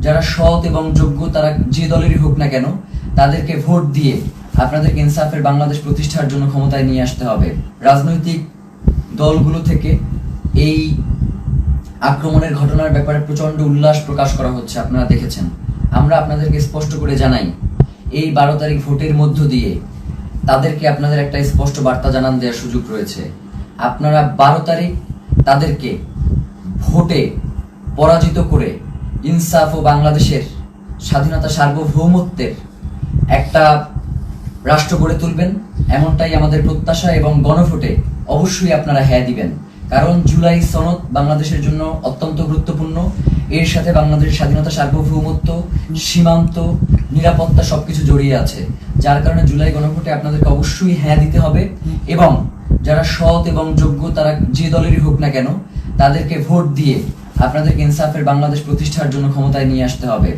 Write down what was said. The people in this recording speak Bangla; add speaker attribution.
Speaker 1: যারা সৎ এবং যোগ্য তারা যে দলেরই হোক না কেন তাদেরকে ভোট দিয়ে আপনাদেরকে ইনসাফের বাংলাদেশ প্রতিষ্ঠার জন্য ক্ষমতায় নিয়ে আসতে হবে। রাজনৈতিক দলগুলো থেকে এই আক্রমণের ঘটনার ব্যাপারে প্রচন্ড উল্লাস প্রকাশ করা হচ্ছে, আপনারা দেখেছেন। আমরা আপনাদেরকে স্পষ্ট করে জানাই, এই 12 তারিখ ভোটের মধ্য দিয়ে তাদেরকে আপনাদের একটা স্পষ্ট বার্তা জানান দেওয়ার সুযোগ রয়েছে। আপনারা 12 তারিখ তাদেরকে ভোটে পরাজিত করে ইনসাফ ও বাংলাদেশের স্বাধীনতা সার্বভৌমত্বের একটা রাষ্ট্র গড়ে তুলবেন, এমনটাই আমাদের প্রত্যাশা। এবং গণভোটে অবশ্যই আপনারা হ্যাঁ দিবেন, কারণ জুলাই সনদ বাংলাদেশের জন্য অত্যন্ত গুরুত্বপূর্ণ। এর সাথে বাংলাদেশের স্বাধীনতা সার্বভৌমত্ব, সীমান্ত, নিরাপত্তা সবকিছু জড়িয়ে আছে। যার কারণে জুলাই গণভোটে আপনাদেরকে অবশ্যই হ্যাঁ দিতে হবে এবং যারা সৎ এবং যোগ্য তারা যে দলেরই হোক না কেন তাদেরকে ভোট দিয়ে আপনাদেরকে ইনসাফের বাংলাদেশ প্রতিষ্ঠার জন্য ক্ষমতায় নিয়ে আসতে হবে।